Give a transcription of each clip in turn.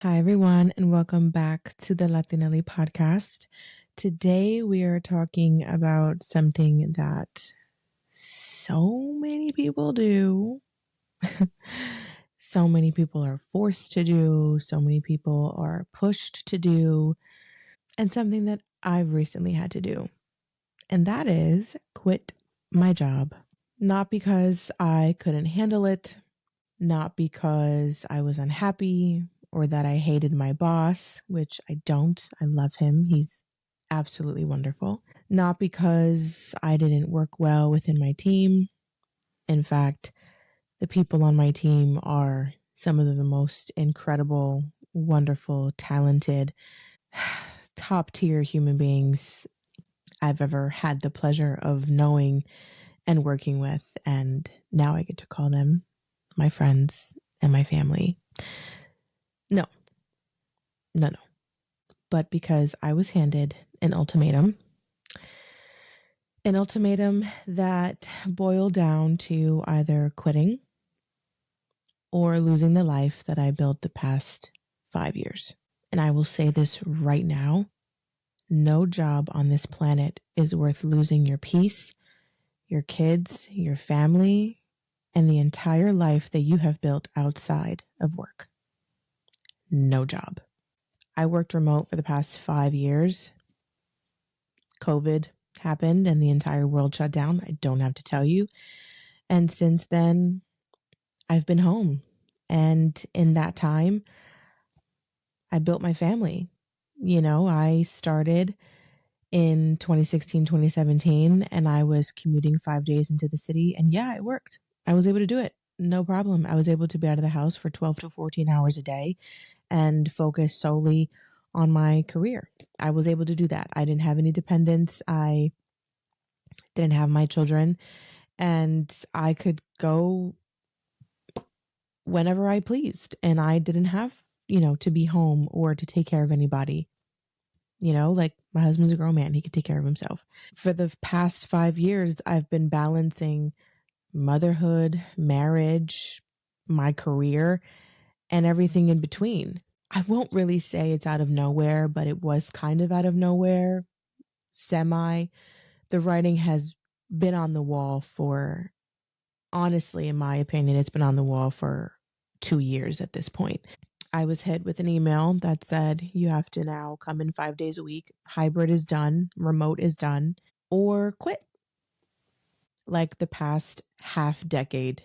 Hi, everyone, and welcome back to the Latinaly podcast. Today, we are talking about something that so many people do. So many people are forced to do, so many people are pushed to do, and something that I've recently had to do. And that is quit my job. Not because I couldn't handle it, not because I was unhappy or that I hated my boss, which I don't. I love him. He's absolutely wonderful. Not because I didn't work well within my team. In fact, the people on my team are some of the most incredible, wonderful, talented, top tier human beings I've ever had the pleasure of knowing and working with. And now I get to call them my friends and my family. No, no. But because I was handed an ultimatum that boiled down to either quitting or losing the life that I built the past 5 years. And I will say this right now, no job on this planet is worth losing your peace, your kids, your family, and the entire life that you have built outside of work. No job. I worked remote for the past 5 years. COVID happened and the entire world shut down. I don't have to tell you. And since then, I've been home. And in that time, I built my family. I started in 2016, 2017, and I was commuting 5 days into the city. And yeah, it worked. I was able to do it. No problem. I was able to be out of the house for 12 to 14 hours a day and focus solely on my career. I was able to do that. I didn't have any dependents. I didn't have my children, and I could go whenever I pleased, and I didn't have, to be home or to take care of anybody. Like my husband's a grown man, he could take care of himself. For the past 5 years, I've been balancing motherhood, marriage, my career, and everything in between. I won't really say it's out of nowhere, but it was kind of out of nowhere, semi. The writing has been on the wall for, honestly, in my opinion, it's been on the wall for 2 years at this point. I was hit with an email that said, you have to now come in 5 days a week. Hybrid is done. Remote is done, or quit. Like the past half decade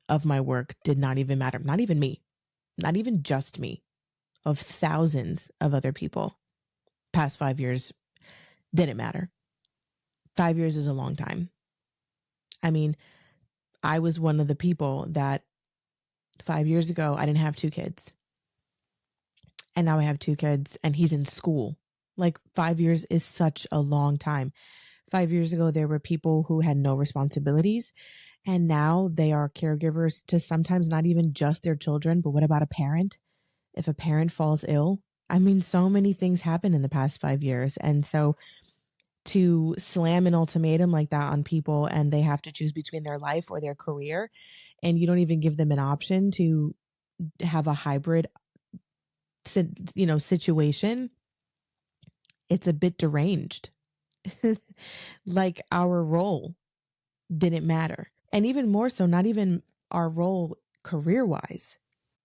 of my work did not even matter. Not even me, not even just me, of thousands of other people. Past 5 years didn't matter. 5 years is a long time. I mean, I was one of the people that 5 years ago, I didn't have 2 kids. And now I have 2 kids and he's in school. Like 5 years is such a long time. 5 years ago, there were people who had no responsibilities. And now they are caregivers to sometimes not even just their children, but what about a parent? If a parent falls ill, I mean, so many things happen in the past 5 years. And so to slam an ultimatum like that on people and they have to choose between their life or their career, and you don't even give them an option to have a hybrid situation, it's a bit deranged. Like our role didn't matter. And even more so, not even our role career wise,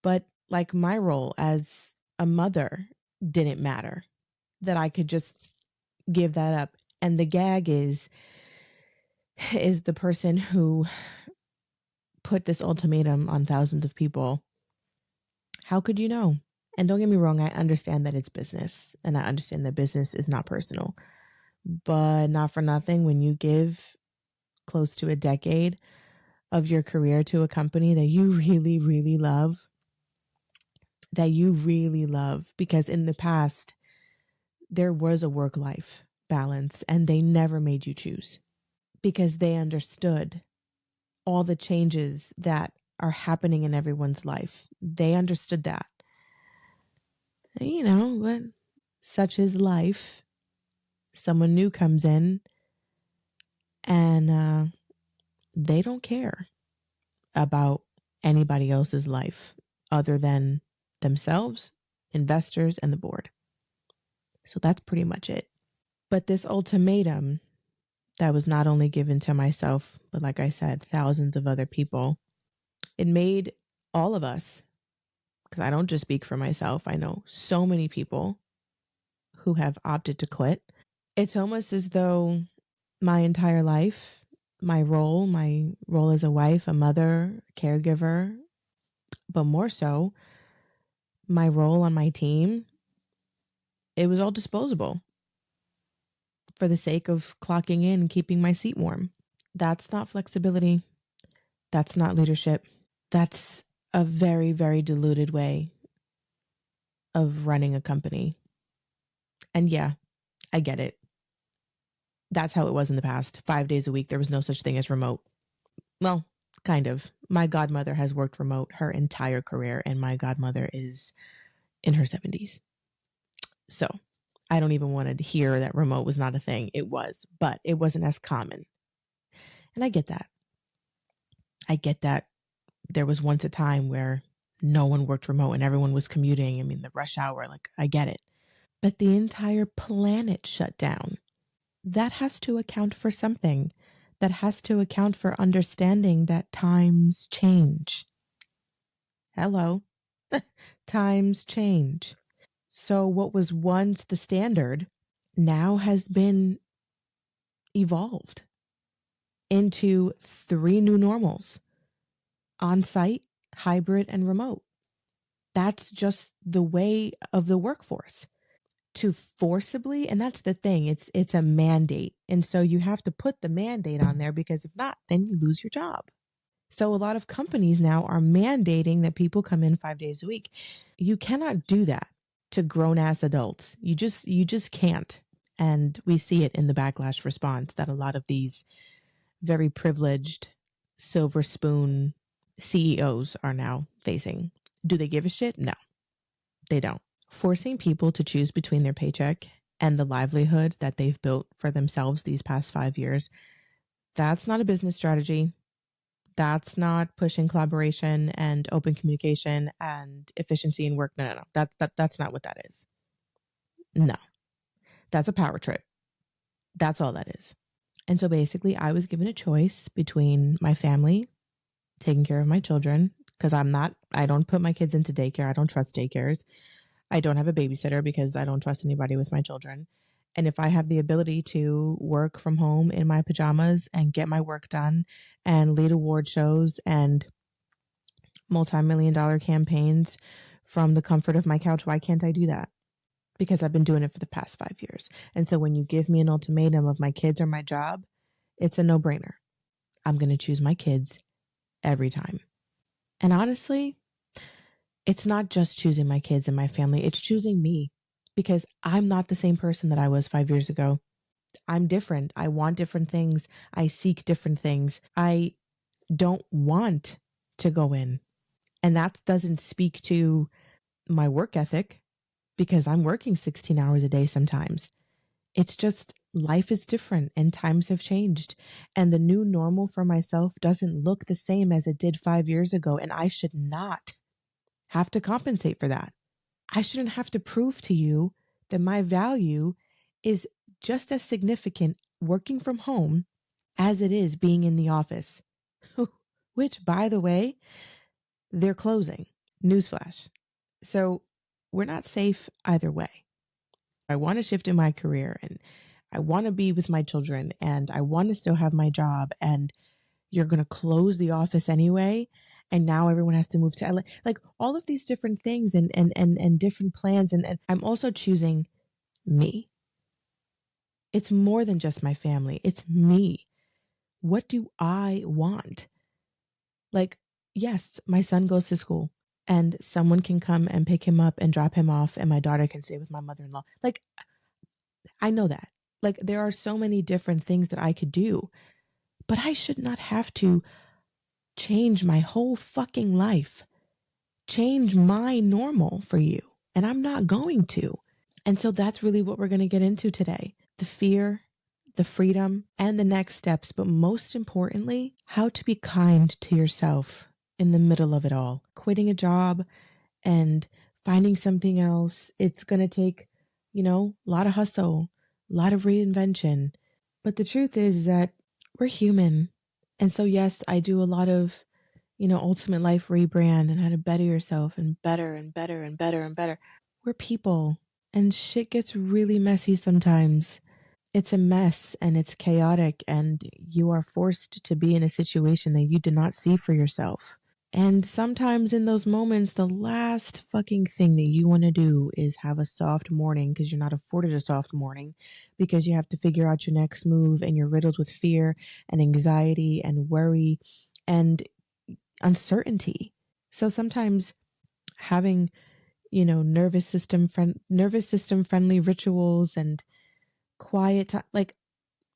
but like my role as a mother didn't matter, that I could just give that up. And the gag is the person who put this ultimatum on thousands of people. How could you know? And don't get me wrong, I understand that it's business and I understand that business is not personal, but not for nothing. When you give close to a decade of your career to a company that you really, really love, because in the past, there was a work-life balance and they never made you choose because they understood all the changes that are happening in everyone's life. They understood that. But such is life. Someone new comes in and they don't care about anybody else's life other than themselves investors, and the board. So that's pretty much it. But this ultimatum that was not only given to myself, but like I said, thousands of other people, it made all of us, because I don't just speak for myself, I know so many people who have opted to quit. It's almost as though my entire life, my role as a wife, a mother, caregiver, but more so, my role on my team, it was all disposable for the sake of clocking in and keeping my seat warm. That's not flexibility. That's not leadership. That's a very, very diluted way of running a company. And yeah, I get it. That's how it was in the past. 5 days a week, there was no such thing as remote. Well, kind of. My godmother has worked remote her entire career, and my godmother is in her 70s. So I don't even want to hear that remote was not a thing. It was, but it wasn't as common. And I get that. I get that there was once a time where no one worked remote and everyone was commuting. I mean, the rush hour, like, I get it. But the entire planet shut down. That has to account for something. That has to account for understanding that times change. Hello. Times change. So what was once the standard now has been evolved into 3 new normals: on-site, hybrid, and remote. That's just the way of the workforce. To forcibly, and that's the thing, it's a mandate. And so you have to put the mandate on there, because if not, then you lose your job. So a lot of companies now are mandating that people come in 5 days a week. You cannot do that to grown-ass adults. You just can't. And we see it in the backlash response that a lot of these very privileged silver spoon CEOs are now facing. Do they give a shit? No, they don't. Forcing people to choose between their paycheck and the livelihood that they've built for themselves these past 5 years, that's not a business strategy. That's not pushing collaboration and open communication and efficiency in work. No. That's not what that is. No, that's a power trip. That's all that is. And so basically, I was given a choice between my family, taking care of my children, because I don't put my kids into daycare. I don't trust daycares. I don't have a babysitter because I don't trust anybody with my children. And if I have the ability to work from home in my pajamas and get my work done and lead award shows and multi-million-dollar campaigns from the comfort of my couch, why can't I do that? Because I've been doing it for the past 5 years. And so when you give me an ultimatum of my kids or my job, it's a no-brainer. I'm going to choose my kids every time. And honestly, it's not just choosing my kids and my family. It's choosing me, because I'm not the same person that I was 5 years ago. I'm different. I want different things. I seek different things. I don't want to go in. And that doesn't speak to my work ethic, because I'm working 16 hours a day sometimes. It's just life is different and times have changed. And the new normal for myself doesn't look the same as it did 5 years ago. And I should not have to compensate for that. I shouldn't have to prove to you that my value is just as significant working from home as it is being in the office, which, by the way, they're closing. Newsflash. So we're not safe either way. I want to shift in my career, and I want to be with my children, and I want to still have my job, and you're going to close the office anyway. And now everyone has to move to LA. Like, all of these different things and different plans. And I'm also choosing me. It's more than just my family. It's me. What do I want? Like, yes, my son goes to school and someone can come and pick him up and drop him off, and my daughter can stay with my mother-in-law. Like, I know that. Like, there are so many different things that I could do, but I should not have to change my whole fucking life, change my normal for you. And I'm not going to. And so that's really what we're going to get into today. The fear, the freedom, and the next steps. But most importantly, how to be kind to yourself in the middle of it all. Quitting a job and finding something else. It's going to take, a lot of hustle, a lot of reinvention. But the truth is that we're human. And so, yes, I do a lot of, ultimate life rebrand and how to better yourself and better and better and better and better. We're people and shit gets really messy sometimes. It's a mess and it's chaotic, and you are forced to be in a situation that you did not see for yourself. And sometimes in those moments, the last fucking thing that you want to do is have a soft morning, because you're not afforded a soft morning, because you have to figure out your next move and you're riddled with fear and anxiety and worry and uncertainty. So sometimes having, nervous system friendly rituals and quiet time, like,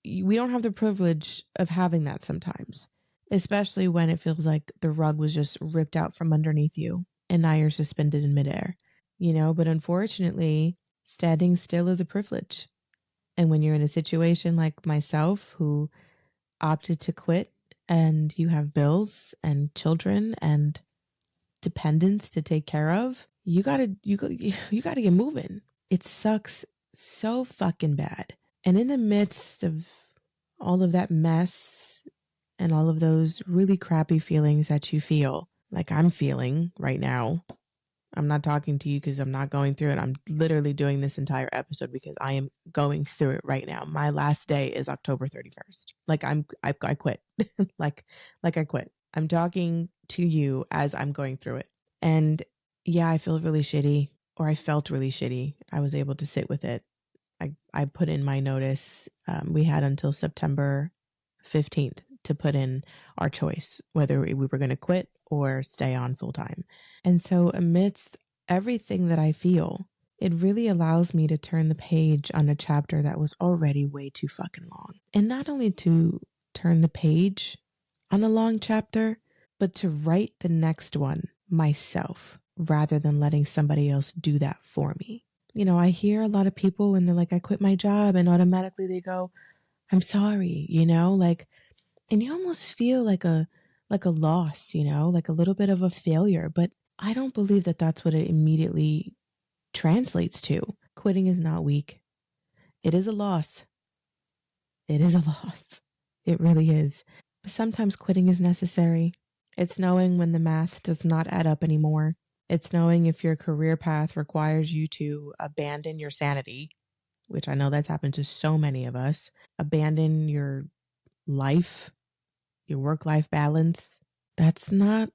we don't have the privilege of having that sometimes, especially when it feels like the rug was just ripped out from underneath you and now you're suspended in midair, but unfortunately, standing still is a privilege. And when you're in a situation like myself, who opted to quit, and you have bills and children and dependents to take care of, you gotta get moving. It sucks so fucking bad. And in the midst of all of that mess and all of those really crappy feelings that you feel, like I'm feeling right now, I'm not talking to you because I'm not going through it. I'm literally doing this entire episode because I am going through it right now. My last day is October 31st. Like I quit. like I quit. I'm talking to you as I'm going through it. And yeah, I feel really shitty, or I felt really shitty. I was able to sit with it. I put in my notice. We had until September 15th to put in our choice, whether we were going to quit or stay on full time. And so amidst everything that I feel, it really allows me to turn the page on a chapter that was already way too fucking long. And not only to turn the page on a long chapter, but to write the next one myself rather than letting somebody else do that for me. I hear a lot of people when they're like, I quit my job, and automatically they go, I'm sorry, and you almost feel like a loss, like a little bit of a failure. But I don't believe that that's what it immediately translates to. Quitting is not weak. It is a loss. It is a loss. It really is. But sometimes quitting is necessary. It's knowing when the math does not add up anymore. It's knowing if your career path requires you to abandon your sanity, which I know that's happened to so many of us, abandon your life, your work-life balance. That's not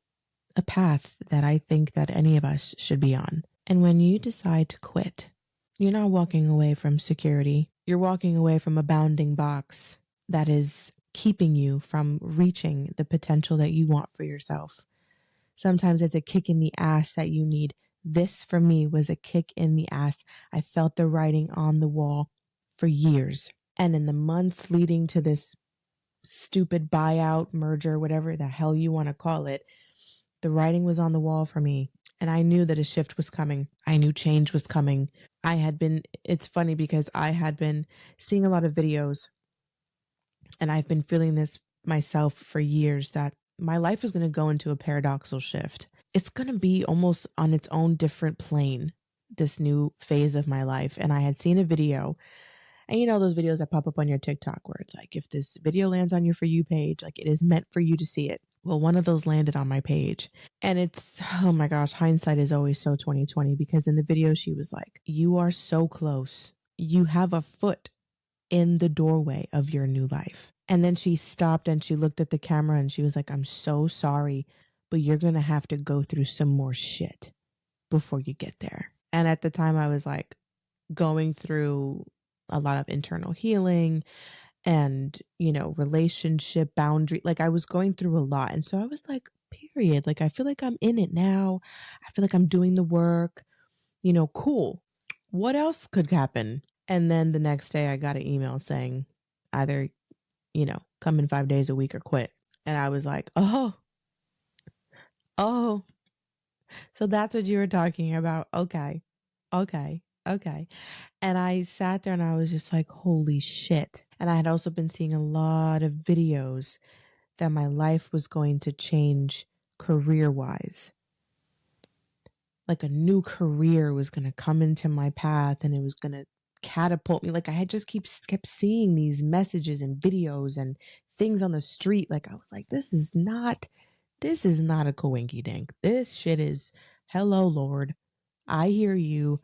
a path that I think that any of us should be on. And when you decide to quit, you're not walking away from security. You're walking away from a bounding box that is keeping you from reaching the potential that you want for yourself. Sometimes it's a kick in the ass that you need. This for me was a kick in the ass. I felt the writing on the wall for years. And in the months leading to this stupid buyout, merger, whatever the hell you want to call it, the writing was on the wall for me. And I knew that a shift was coming. I knew change was coming. It's funny because I had been seeing a lot of videos, and I've been feeling this myself for years, that my life is going to go into a paradoxical shift. It's going to be almost on its own different plane, this new phase of my life. And I had seen a video, and those videos that pop up on your TikTok where it's like, if this video lands on your For You page, like, it is meant for you to see it. Well, one of those landed on my page, and it's, oh my gosh, hindsight is always so 2020, because in the video she was like, you are so close. You have a foot in the doorway of your new life. And then she stopped and she looked at the camera and she was like, I'm so sorry, but you're going to have to go through some more shit before you get there. And at the time I was like going through a lot of internal healing and, relationship boundary. Like, I was going through a lot. And so I was like, period. Like, I feel like I'm in it now. I feel like I'm doing the work, cool. What else could happen? And then the next day I got an email saying either, come in 5 days a week or quit. And I was like, oh, so that's what you were talking about. Okay. And I sat there and I was just like, holy shit. And I had also been seeing a lot of videos that my life was going to change career-wise. like a new career was going to come into my path and it was going to catapult me. Like I had just kept seeing these messages and videos and things on the street. Like I was like, this is not a coinky dink. This shit is, hello, Lord. I hear you.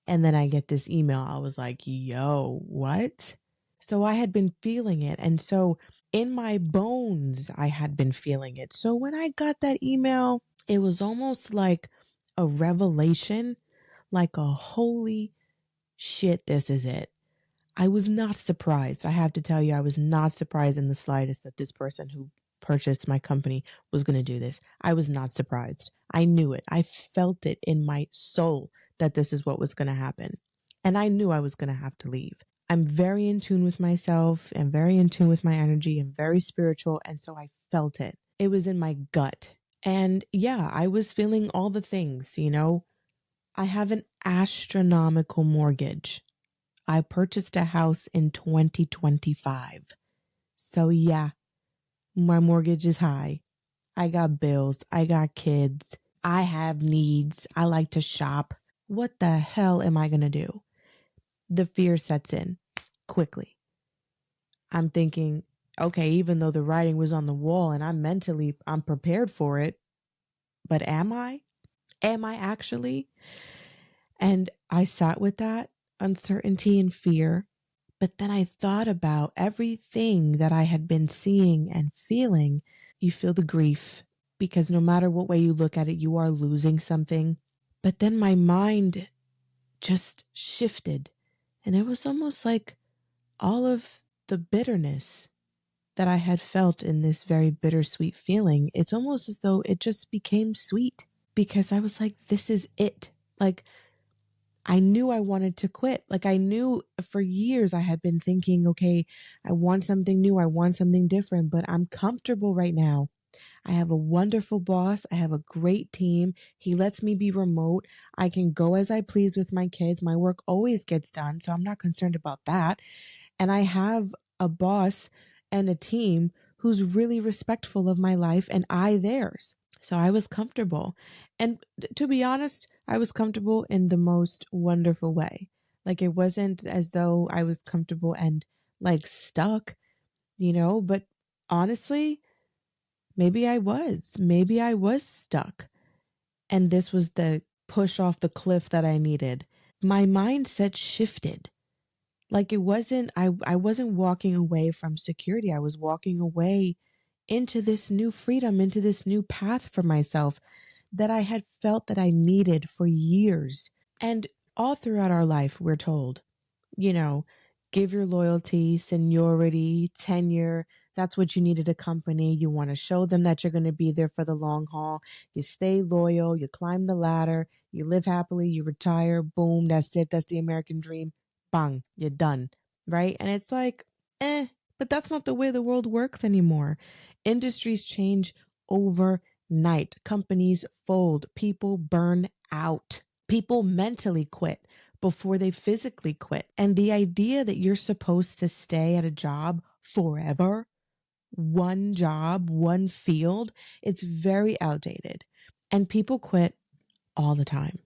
And then I get this email. I was like, yo, what? So I had been feeling it. And so in my bones, I had been feeling it. So when I got that email, it was almost like a revelation, like a holy shit, this is it. I was not surprised. I have to tell you, I was not surprised in the slightest that this person who purchased my company was going to do this. I was not surprised. I knew it. I felt it in my soul that this is what was going to happen. And I knew I was going to have to leave. I'm very in tune with myself and very in tune with my energy and very spiritual. And so I felt it. It was in my gut. And yeah, I was feeling all the things, you know. I have an astronomical mortgage. I purchased a house in 2025. So yeah, my mortgage is high. I got bills. I got kids. I have needs. I like to shop. What the hell am I going to do? The fear sets in quickly. I'm thinking, okay, even though the writing was on the wall and I'm prepared for it, but am I? Am I actually? And I sat with that uncertainty and fear. But then I thought about everything that I had been seeing and feeling. You feel the grief because no matter what way you look at it, you are losing something. But then my mind just shifted. And it was almost like all of the bitterness that I had felt in this very bittersweet feeling, it's almost as though it just became sweet because I was like, this is it. Like, I knew I wanted to quit. Like I knew for years I had been thinking, okay, I want something new. I want something different, but I'm comfortable right now. I have a wonderful boss. I have a great team. He lets me be remote. I can go as I please with my kids. My work always gets done, so I'm not concerned about that. And I have a boss and a team who's really respectful of my life and I theirs. So I was comfortable. And to be honest, I was comfortable in the most wonderful way. Like it wasn't as though I was comfortable and like stuck, you know, but honestly, maybe I was. Maybe I was stuck. And this was the push off the cliff that I needed. My mindset shifted. Like it wasn't, I wasn't walking away from security. I was walking away into this new freedom, into this new path for myself that I had felt that I needed for years. And all throughout our life, we're told, you know, give your loyalty, seniority, tenure. That's what you need at a company. You want to show them that you're going to be there for the long haul. You stay loyal, you climb the ladder, you live happily, you retire, boom, that's it. That's the American dream. Bang, you're done. Right? And it's like, but that's not the way the world works anymore. Industries change overnight. Companies fold. People burn out. People mentally quit before they physically quit. And the idea that you're supposed to stay at a job forever, one job, one field, it's very outdated. And people quit all the time.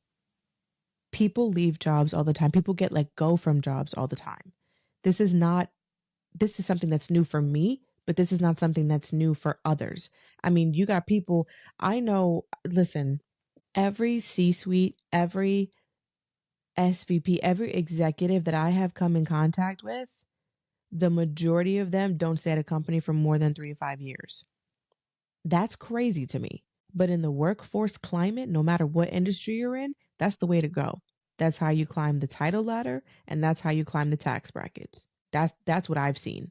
People leave jobs all the time. People get let go from jobs all the time. This is something that's new for me, but this is not something that's new for others. I mean, you got people I know, listen, every C-suite, every SVP, every executive that I have come in contact with, the majority of them don't stay at a company for more than 3 to 5 years. That's crazy to me. But in the workforce climate, no matter what industry you're in, that's the way to go. That's how you climb the title ladder, and that's how you climb the tax brackets. That's what I've seen.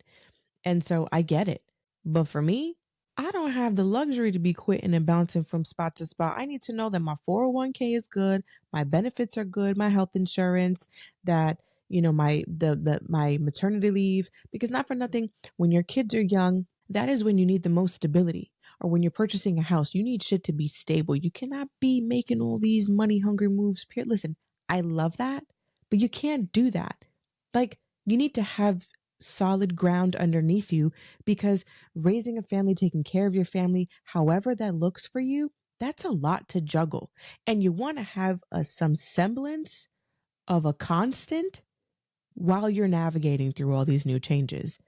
And so I get it. But for me, I don't have the luxury to be quitting and bouncing from spot to spot. I need to know that my 401k is good, my benefits are good, my health insurance, that my maternity leave, because not for nothing, when your kids are young, that is when you need the most stability. Or when you're purchasing a house, you need shit to be stable. You cannot be making all these money hungry moves. Listen, I love that, but you can't do that. Like, you need to have solid ground underneath you, because raising a family, taking care of your family, however that looks for you, That's a lot to juggle. And you want to have some semblance of a constant while you're navigating through all these new changes.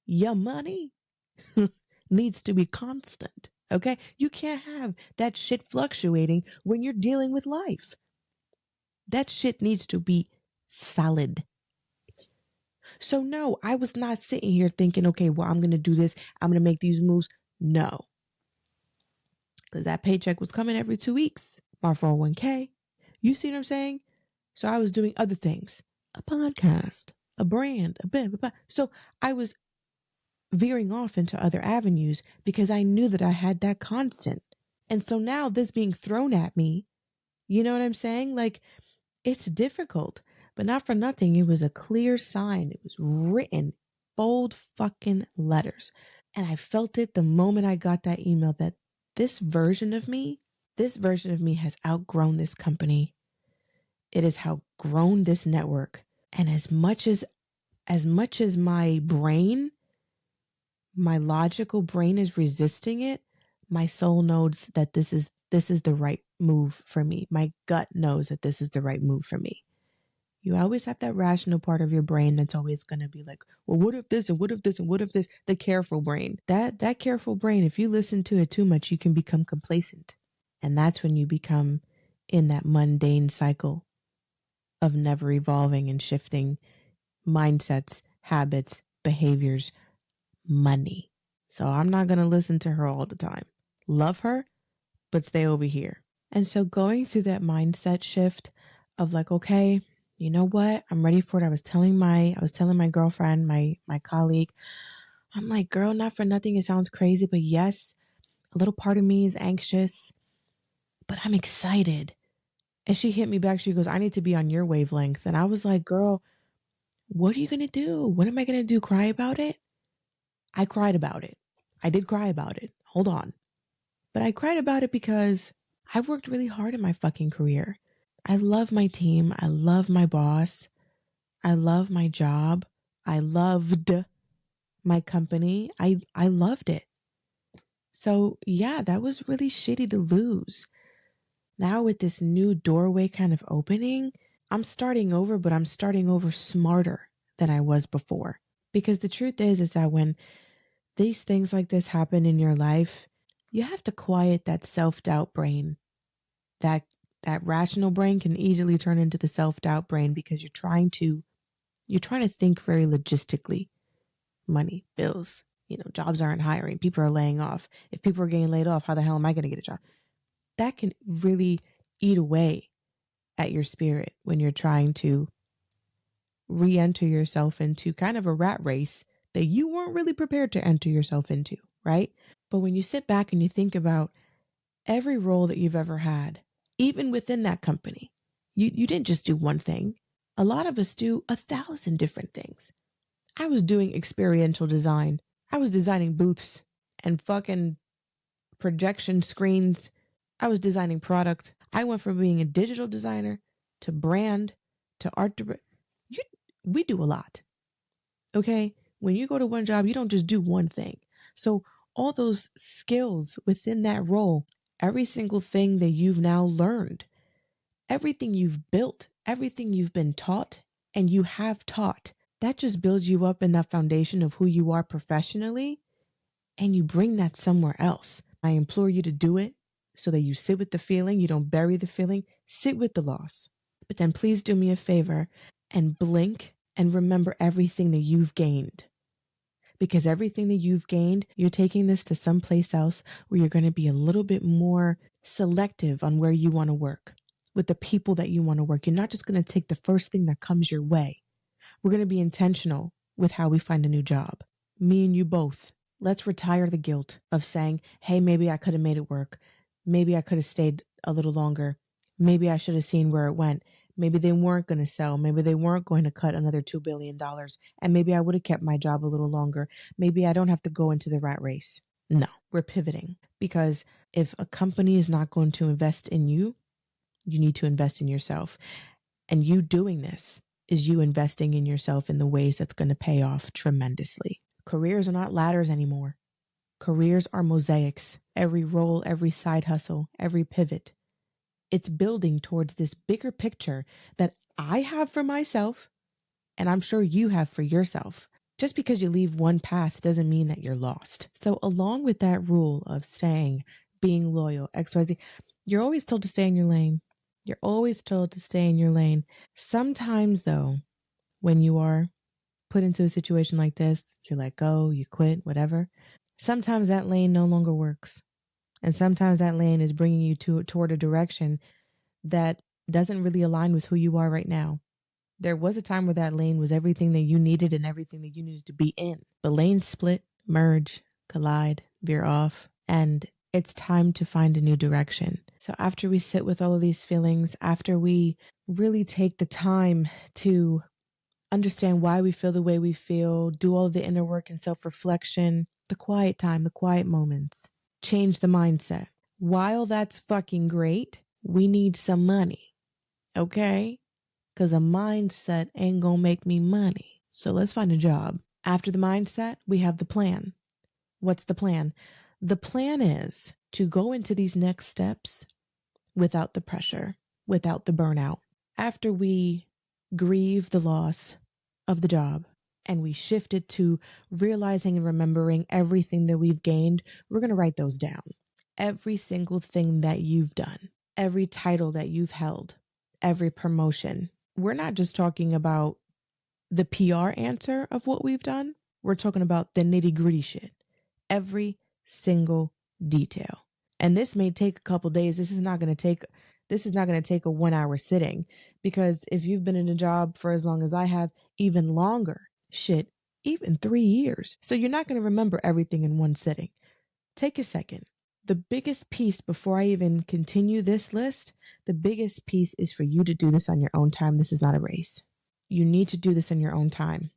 Your money needs to be constant. Okay? You can't have that shit fluctuating when you're dealing with life. That shit needs to be solid. So no, I was not sitting here thinking, okay, well, I'm going to do this. I'm going to make these moves. No. Because that paycheck was coming every 2 weeks. My 401k. You see what I'm saying? So I was doing other things. A podcast, a brand, a bit. So I was veering off into other avenues because I knew that I had that constant. And so now this being thrown at me, you know what I'm saying? Like, it's difficult, but not for nothing. It was a clear sign. It was written, bold fucking letters. And I felt it the moment I got that email that this version of me has outgrown this company. It has outgrown this network. And as much as my brain, my logical brain is resisting it, my soul knows that this is the right move for me. My gut knows that this is the right move for me. You always have that rational part of your brain that's always going to be like, well, what if this and what if this and what if this? The careful brain. That careful brain, if you listen to it too much, you can become complacent. And that's when you become in that mundane cycle of never evolving and shifting mindsets, habits, behaviors, money. So I'm not going to listen to her all the time. Love her, but stay over here. And so going through that mindset shift of like, okay, you know what? I'm ready for it. I was telling my girlfriend, my colleague, I'm like, girl, not for nothing. It sounds crazy, but yes, a little part of me is anxious, but I'm excited. And she hit me back. She goes, I need to be on your wavelength. And I was like, girl, what are you going to do? What am I going to do? Cry about it? I cried about it. I did cry about it. Hold on. But I cried about it because I've worked really hard in my fucking career. I love my team. I love my boss. I love my job. I loved my company. I loved it. So yeah, that was really shitty to lose. Now with this new doorway kind of opening, I'm starting over, but I'm starting over smarter than I was before. Because the truth is that when these things like this happen in your life, you have to quiet that self-doubt brain. That rational brain can easily turn into the self-doubt brain because you're trying to think very logistically. Money, bills, jobs aren't hiring, people are laying off. If people are getting laid off, how the hell am I going to get a job? That can really eat away at your spirit when you're trying to re-enter yourself into kind of a rat race that you weren't really prepared to enter yourself into, right? But when you sit back and you think about every role that you've ever had, even within that company, you didn't just do one thing. A lot of us do 1,000 different things. I was doing experiential design. I was designing booths and fucking projection screens. I was designing product. I went from being a digital designer to brand to art. We do a lot. Okay? When you go to one job, you don't just do one thing. So all those skills within that role, every single thing that you've now learned, everything you've built, everything you've been taught and you have taught, that just builds you up in that foundation of who you are professionally, and you bring that somewhere else. I implore you to do it so that you sit with the feeling, you don't bury the feeling, sit with the loss. But then please do me a favor and blink and remember everything that you've gained. Because everything that you've gained, you're taking this to someplace else where you're going to be a little bit more selective on where you want to work, with the people that you want to work. You're not just going to take the first thing that comes your way. We're going to be intentional with how we find a new job. Me and you both. Let's retire the guilt of saying, hey, maybe I could have made it work. Maybe I could have stayed a little longer. Maybe I should have seen where it went. Maybe they weren't going to sell. Maybe they weren't going to cut another $2 billion. And maybe I would have kept my job a little longer. Maybe I don't have to go into the rat race. No, we're pivoting. Because if a company is not going to invest in you, you need to invest in yourself. And you doing this is you investing in yourself in the ways that's going to pay off tremendously. Careers are not ladders anymore. Careers are mosaics. every role, every side hustle, every pivot. It's building towards this bigger picture that I have for myself, and I'm sure you have for yourself. Just because you leave one path doesn't mean that you're lost. So along with that rule of staying, being loyal, XYZ, you're always told to stay in your lane. You're always told to stay in your lane. Sometimes though, when you are put into a situation like this, you let go, you quit, whatever. Sometimes that lane no longer works. And sometimes that lane is bringing you toward a direction that doesn't really align with who you are right now. There was a time where that lane was everything that you needed and everything that you needed to be in. The lanes split, merge, collide, veer off, and it's time to find a new direction. So after we sit with all of these feelings, after we really take the time to understand why we feel the way we feel, do all of the inner work and self-reflection, the quiet time, the quiet moments, change the mindset. While that's fucking great, we need some money, okay? Because a mindset ain't gonna make me money. So let's find a job. After the mindset, we have the plan. What's the plan? The plan is to go into these next steps without the pressure, without the burnout. After we grieve the loss of the job and we shift it to realizing and remembering everything that we've gained, we're going to write those down. Every single thing that you've done, every title that you've held, every promotion. We're not just talking about the PR answer of what we've done. We're talking about the nitty-gritty shit. Every single detail. And this may take a couple days. This is not going to take a 1 hour sitting, because if you've been in a job for as long as I have, even longer, shit, even 3 years. So you're not going to remember everything in one sitting. Take a second. The biggest piece, before I even continue this list, the biggest piece is for you to do this on your own time. This is not a race. You need to do this in your own time.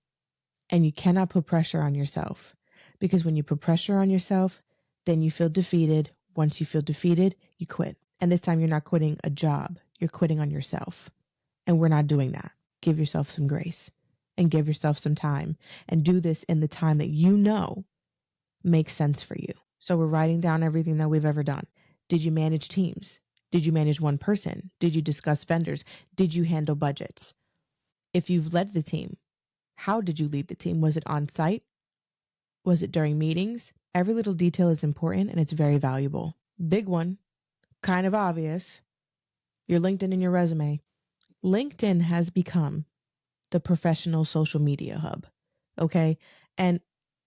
And you cannot put pressure on yourself, because when you put pressure on yourself, then you feel defeated. Once you feel defeated, you quit. And this time you're not quitting a job. You're quitting on yourself. And we're not doing that. Give yourself some grace and give yourself some time, and do this in the time that you know makes sense for you. So we're writing down everything that we've ever done. Did you manage teams? Did you manage one person? Did you discuss vendors? Did you handle budgets? If you've led the team, how did you lead the team? Was it on site? Was it during meetings? Every little detail is important and it's very valuable. Big one, kind of obvious, your LinkedIn and your resume. LinkedIn has become the professional social media hub, okay? And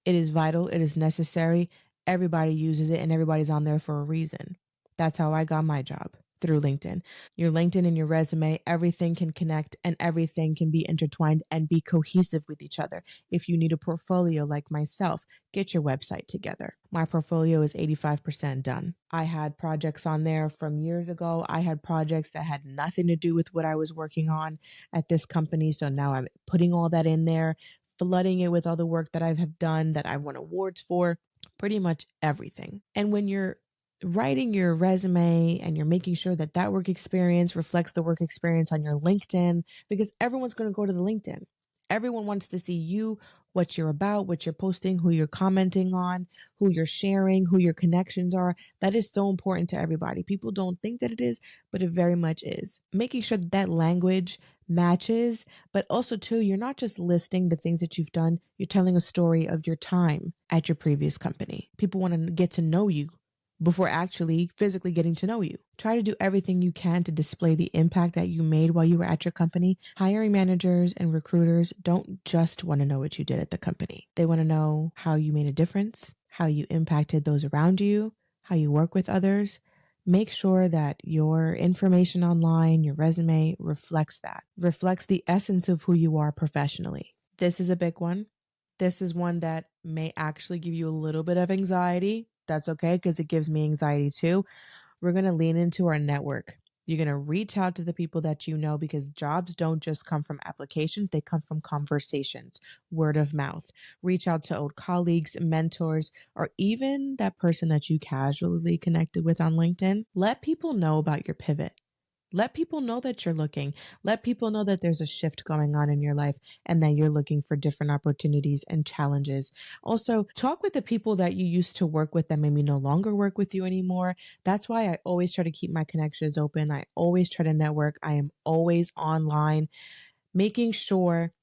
it is vital, it is necessary. Everybody uses it and everybody's on there for a reason. That's how I got my job, through LinkedIn. Your LinkedIn and your resume, everything can connect and everything can be intertwined and be cohesive with each other. If you need a portfolio like myself, get your website together. My portfolio is 85% done. I had projects on there from years ago. I had projects that had nothing to do with what I was working on at this company. So now I'm putting all that in there, flooding it with all the work that I have done, that I've won awards for, pretty much everything. And when you're writing your resume and you're making sure that that work experience reflects the work experience on your LinkedIn, because everyone's going to go to the LinkedIn. Everyone wants to see you, what you're about, what you're posting, who you're commenting on, who you're sharing, who your connections are. That is so important to everybody. People don't think that it is, but it very much is. Making sure that that language matches, but also too, you're not just listing the things that you've done, you're telling a story of your time at your previous company. People want to get to know you before actually physically getting to know you. Try to do everything you can to display the impact that you made while you were at your company. Hiring managers and recruiters don't just want to know what you did at the company. They want to know how you made a difference, how you impacted those around you, how you work with others. Make sure that your information online, your resume reflects that, reflects the essence of who you are professionally. This is a big one. This is one that may actually give you a little bit of anxiety. That's okay, because it gives me anxiety too. We're going to lean into our network. You're going to reach out to the people that you know, because jobs don't just come from applications. They come from conversations, word of mouth. Reach out to old colleagues, mentors, or even that person that you casually connected with on LinkedIn. Let people know about your pivot. Let people know that you're looking. Let people know that there's a shift going on in your life and that you're looking for different opportunities and challenges. Also, talk with the people that you used to work with that maybe no longer work with you anymore. That's why I always try to keep my connections open. I always try to network. I am always online, making sure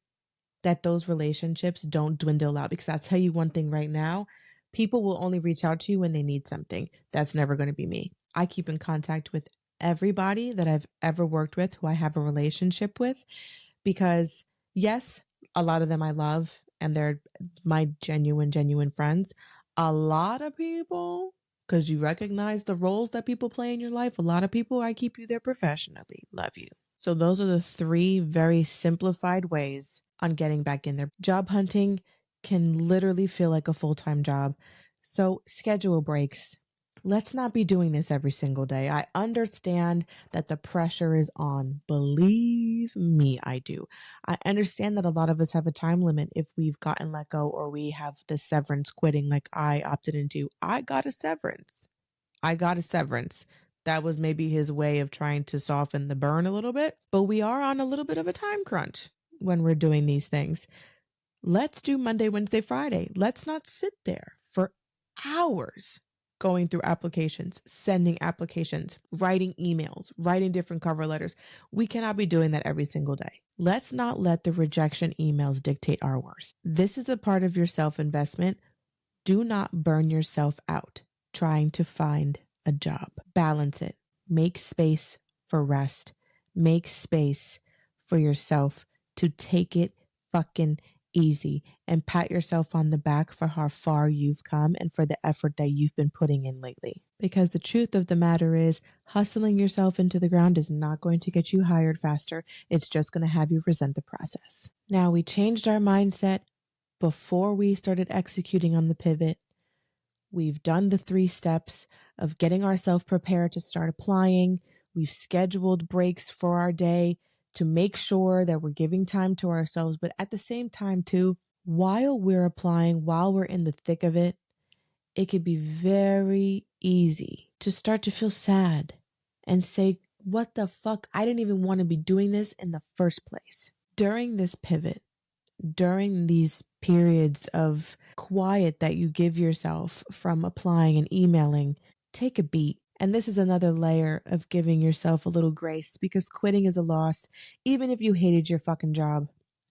that those relationships don't dwindle out, because I'll tell you one thing right now, people will only reach out to you when they need something. That's never going to be me. I keep in contact with everybody that I've ever worked with, who I have a relationship with, because yes, a lot of them I love and they're my genuine friends. A lot of people, because you recognize the roles that people play in your life, a lot of people, I keep you there professionally. Love you. So those are the three very simplified ways on getting back in there. Job hunting can literally feel like a full-time job. So schedule breaks. Let's not be doing this every single day. I understand that the pressure is on. Believe me, I do. I understand that a lot of us have a time limit if we've gotten let go or we have the severance quitting like I opted into. I got a severance. That was maybe his way of trying to soften the burn a little bit, but we are on a little bit of a time crunch when we're doing these things. Let's do Monday, Wednesday, Friday. Let's not sit there for hours going through applications, sending applications, writing emails, writing different cover letters. We cannot be doing that every single day. Let's not let the rejection emails dictate our worth. This is a part of your self-investment. Do not burn yourself out trying to find a job. Balance it. Make space for rest. Make space for yourself to take it fucking easy and pat yourself on the back for how far you've come and for the effort that you've been putting in lately. Because the truth of the matter is, hustling yourself into the ground is not going to get you hired faster. It's just going to have you resent the process. Now, we changed our mindset before we started executing on the pivot. We've done the 3 steps of getting ourselves prepared to start applying. We've scheduled breaks for our day to make sure that we're giving time to ourselves. But at the same time, too, while we're applying, while we're in the thick of it, it could be very easy to start to feel sad and say, what the fuck? I didn't even want to be doing this in the first place. During this pivot, during these periods of quiet that you give yourself from applying and emailing, take a beat. And this is another layer of giving yourself a little grace, because quitting is a loss. Even if you hated your fucking job,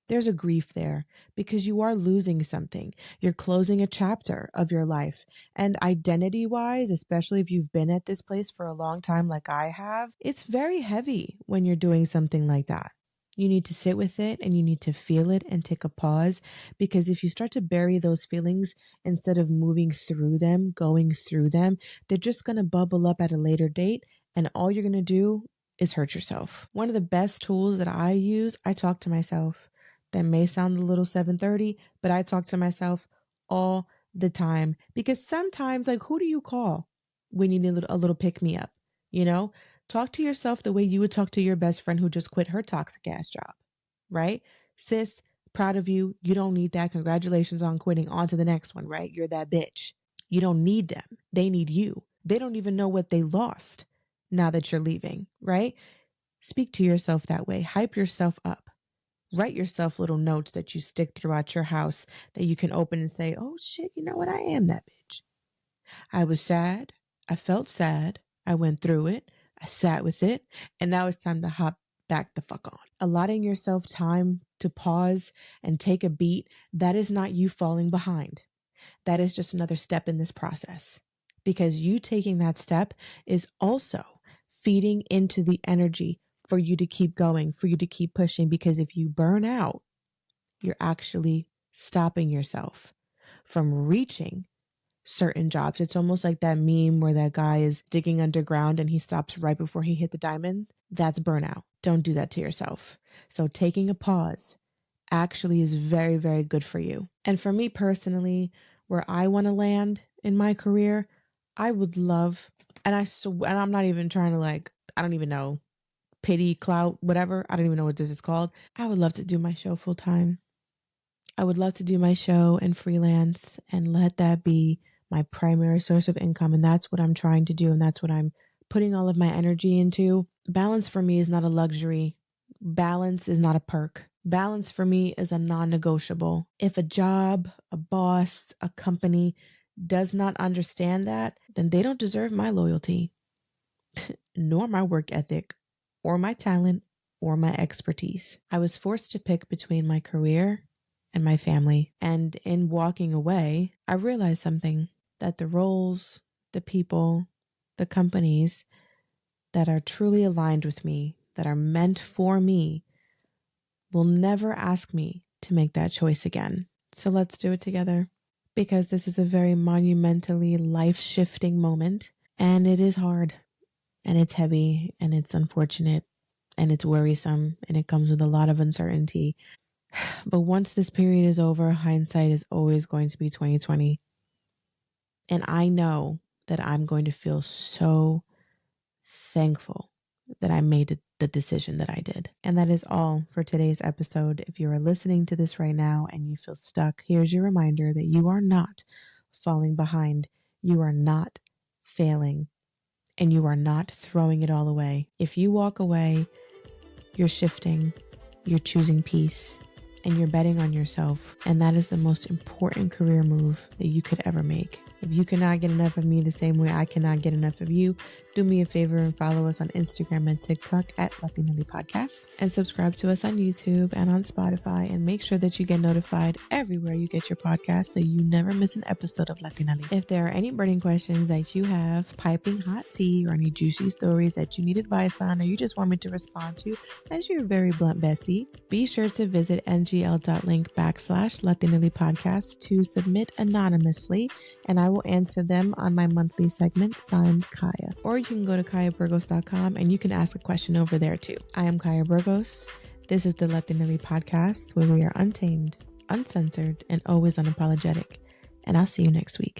there's a grief there because you are losing something. You're closing a chapter of your life. And identity wise, especially if you've been at this place for a long time like I have, it's very heavy when you're doing something like that. You need to sit with it and you need to feel it and take a pause, because if you start to bury those feelings instead of moving through them, going through them, they're just going to bubble up at a later date, and all you're going to do is hurt yourself. One of the best tools that I use, I talk to myself. That may sound a little 730, but I talk to myself all the time, because sometimes, like, who do you call when you need a little pick me up? You know, talk to yourself the way you would talk to your best friend who just quit her toxic ass job, right? Sis, proud of you. You don't need that. Congratulations on quitting. On to the next one, right? You're that bitch. You don't need them. They need you. They don't even know what they lost now that you're leaving, right? Speak to yourself that way. Hype yourself up. Write yourself little notes that you stick throughout your house that you can open and say, oh shit, you know what? I am that bitch. I was sad. I felt sad. I went through it. I sat with it. And now it's time to hop back the fuck on. Allotting yourself time to pause and take a beat, that is not you falling behind. That is just another step in this process. Because you taking that step is also feeding into the energy for you to keep going, for you to keep pushing. Because if you burn out, you're actually stopping yourself from reaching certain jobs. It's almost like that meme where that guy is digging underground and he stops right before he hit the diamond. That's burnout. Don't do that to yourself. So taking a pause actually is very, very good for you. And for me personally, where I want to land in my career, I would love, and I'm not even trying to I don't even know, pity, clout, whatever. I don't even know what this is called. I would love to do my show full time. I would love to do my show and freelance and let that be my primary source of income. And that's what I'm trying to do. And that's what I'm putting all of my energy into. Balance for me is not a luxury. Balance is not a perk. Balance for me is a non-negotiable. If a job, a boss, a company does not understand that, then they don't deserve my loyalty, nor my work ethic, or my talent, or my expertise. I was forced to pick between my career and my family. And in walking away, I realized something, that the roles, the people, the companies that are truly aligned with me, that are meant for me, will never ask me to make that choice again. So let's do it together, because this is a very monumentally life-shifting moment, and it is hard, and it's heavy, and it's unfortunate, and it's worrisome, and it comes with a lot of uncertainty. But once this period is over, hindsight is always going to be 2020. And I know that I'm going to feel so thankful that I made the decision that I did. And that is all for today's episode. If you are listening to this right now and you feel stuck, here's your reminder that you are not falling behind. You are not failing, and you are not throwing it all away. If you walk away, you're shifting, you're choosing peace, and you're betting on yourself. And that is the most important career move that you could ever make. If you cannot get enough of me the same way I cannot get enough of you, do me a favor and follow us on Instagram and TikTok at Latinaly Podcast, and subscribe to us on YouTube and on Spotify, and make sure that you get notified everywhere you get your podcast so you never miss an episode of Latinaly. If there are any burning questions that you have, piping hot tea, or any juicy stories that you need advice on, or you just want me to respond to as your very blunt bestie, be sure to visit ngl.link/Latinaly Podcast to submit anonymously, and I will answer them on my monthly segment, signed Kaya. Or you can go to kayaburgos.com and you can ask a question over there too. I am Kaya Burgos. This is the Latinaly Podcast, where we are untamed, uncensored, and always unapologetic. And I'll see you next week.